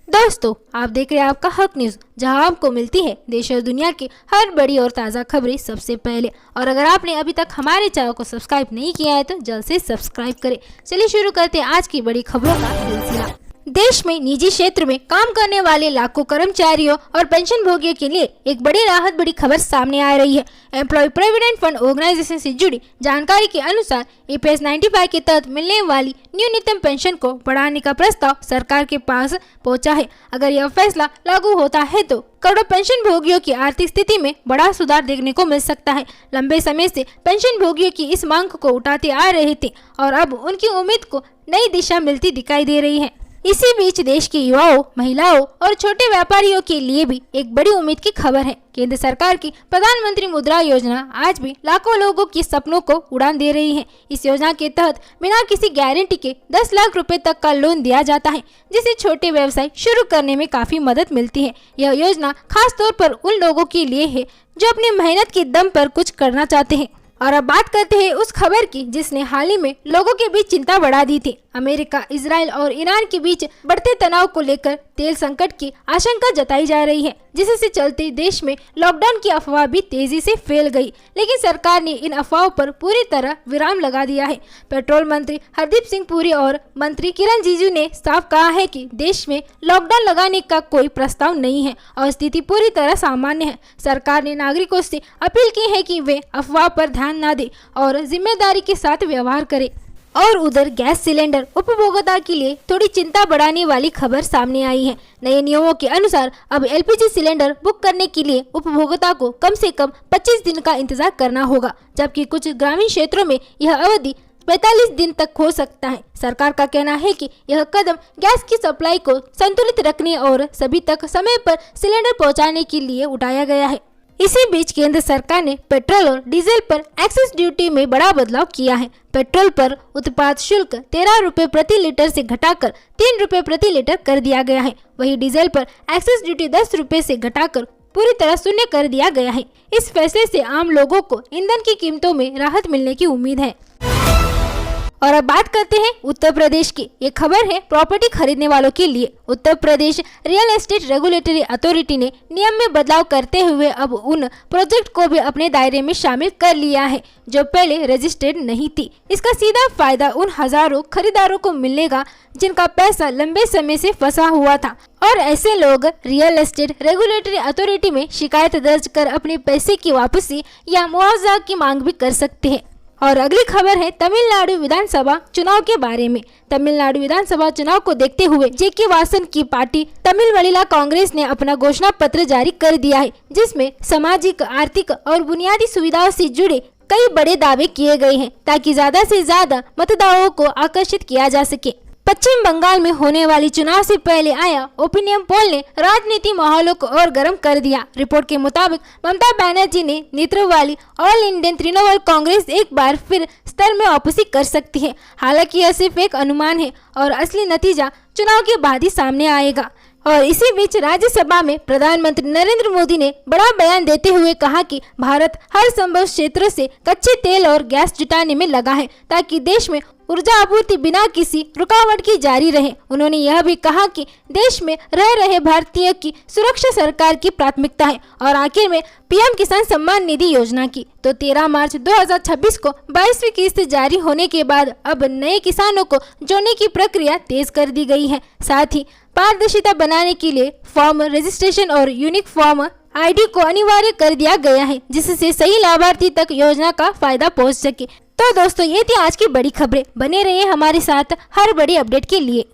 दोस्तों, आप देख रहे हैं आपका हक न्यूज, जहां आपको मिलती है देश और दुनिया की हर बड़ी और ताज़ा खबरें सबसे पहले। और अगर आपने अभी तक हमारे चैनल को सब्सक्राइब नहीं किया है तो जल्द से सब्सक्राइब करें। चलिए शुरू करते हैं आज की बड़ी खबरों का सिलसिला। देश में निजी क्षेत्र में काम करने वाले लाखों कर्मचारियों और पेंशन भोगियों के लिए एक बड़ी राहत बड़ी खबर सामने आ रही है। एम्प्लॉय प्रोविडेंट फंड ऑर्गेनाइजेशन से जुड़ी जानकारी के अनुसार EPS 95 के तहत मिलने वाली न्यूनतम पेंशन को बढ़ाने का प्रस्ताव सरकार के पास पहुंचा है। अगर यह फैसला लागू होता है तो करोड़ों पेंशन भोगियों की आर्थिक स्थिति में बड़ा सुधार देखने को मिल सकता है। लंबे समय से पेंशन भोगियों की इस मांग को उठाते आ रहे थे और अब उनकी उम्मीद को नई दिशा मिलती दिखाई दे रही है। इसी बीच देश के युवाओं, महिलाओं और छोटे व्यापारियों के लिए भी एक बड़ी उम्मीद की खबर है। केंद्र सरकार की प्रधानमंत्री मुद्रा योजना आज भी लाखों लोगों के सपनों को उड़ान दे रही है। इस योजना के तहत बिना किसी गारंटी के 10 लाख रुपए तक का लोन दिया जाता है, जिससे छोटे व्यवसाय शुरू करने में काफी मदद मिलती है। यह योजना खास तौर पर उन लोगों के लिए है जो अपनी मेहनत के दम पर कुछ करना चाहते हैं। और अब बात करते हैं उस खबर की जिसने हाल ही में लोगों के बीच चिंता बढ़ा दी थी। अमेरिका, इजराइल और ईरान के बीच बढ़ते तनाव को लेकर तेल संकट की आशंका जताई जा रही है, जिससे चलते देश में लॉकडाउन की अफवाह भी तेजी से फैल गई। लेकिन सरकार ने इन अफवाहों पर पूरी तरह विराम लगा दिया है। पेट्रोल मंत्री हरदीप सिंह पुरी और मंत्री किरण रिजिजू ने साफ कहा है कि देश में लॉकडाउन लगाने का कोई प्रस्ताव नहीं है और स्थिति पूरी तरह सामान्य है। सरकार ने नागरिकों से अपील की है कि वे अफवाह पर ध्यान न दें और जिम्मेदारी के साथ व्यवहार करें। और उधर गैस सिलेंडर उपभोक्ता के लिए थोड़ी चिंता बढ़ाने वाली खबर सामने आई है। नए नियमों के अनुसार अब LPG सिलेंडर बुक करने के लिए उपभोक्ता को कम से कम 25 दिन का इंतजार करना होगा, जबकि कुछ ग्रामीण क्षेत्रों में यह अवधि 45 दिन तक हो सकता है। सरकार का कहना है कि यह कदम गैस की सप्लाई को संतुलित रखने और सभी तक समय पर सिलेंडर पहुंचाने के लिए उठाया गया है। इसी बीच केंद्र सरकार ने पेट्रोल और डीजल पर एक्साइज ड्यूटी में बड़ा बदलाव किया है। पेट्रोल पर उत्पाद शुल्क 13 रुपए प्रति लीटर से घटाकर 3 रुपए प्रति लीटर कर दिया गया है। वहीं डीजल पर एक्साइज ड्यूटी 10 रुपए से घटाकर पूरी तरह शून्य कर दिया गया है। इस फैसले से आम लोगों को ईंधन की कीमतों में राहत मिलने की उम्मीद है। और अब बात करते हैं उत्तर प्रदेश की। ये खबर है प्रॉपर्टी खरीदने वालों के लिए। Uttar Pradesh real estate regulatory authority ने नियम में बदलाव करते हुए अब उन प्रोजेक्ट को भी अपने दायरे में शामिल कर लिया है जो पहले रजिस्टर्ड नहीं थी। इसका सीधा फायदा उन हजारों खरीदारों को मिलेगा जिनका पैसा लंबे समय से फंसा हुआ था, और ऐसे लोग रियल एस्टेट रेगुलेटरी अथॉरिटी में शिकायत दर्ज कर अपने पैसे की वापसी या मुआवजा की मांग भी कर सकते हैं। और अगली खबर है तमिलनाडु विधानसभा चुनाव के बारे में। तमिलनाडु विधानसभा चुनाव को देखते हुए JK वासन की पार्टी तमिल वलीला कांग्रेस ने अपना घोषणा पत्र जारी कर दिया है, जिसमें सामाजिक, आर्थिक और बुनियादी सुविधाओं से जुड़े कई बड़े दावे किए गए हैं ताकि ज्यादा से ज्यादा मतदाताओं को आकर्षित किया जा सके। पश्चिम बंगाल में होने वाली चुनाव से पहले आया ओपिनियन पोल ने राजनीति माहौल को और गर्म कर दिया। रिपोर्ट के मुताबिक ममता बनर्जी ने नेतृत्व वाली ऑल इंडियन तृणमूल कांग्रेस एक बार फिर स्तर में वापसी कर सकती है। हालांकि यह सिर्फ एक अनुमान है और असली नतीजा चुनाव के बाद ही सामने आएगा। और इसी बीच राज्यसभा में प्रधानमंत्री नरेंद्र मोदी ने बड़ा बयान देते हुए कहा कि भारत हर संभव क्षेत्र से कच्चे तेल और गैस जुटाने में लगा है ताकि देश में ऊर्जा आपूर्ति बिना किसी रुकावट की जारी रहे। उन्होंने यह भी कहा कि देश में रह रहे भारतीय की सुरक्षा सरकार की प्राथमिकता है। और आखिर में PM किसान सम्मान निधि योजना की तो 13 मार्च 2026 को 22वीं किस्त जारी होने के बाद अब नए किसानों को जोड़ने की प्रक्रिया तेज कर दी गई है। साथ ही पारदर्शिता बनाने के लिए फॉर्म रजिस्ट्रेशन और यूनिक फॉर्म ID को अनिवार्य कर दिया गया है, जिससे सही लाभार्थी तक योजना का फायदा पहुंच सके। तो दोस्तों, ये थी आज की बड़ी खबरें। बने रहिए हमारे साथ हर बड़ी अपडेट के लिए।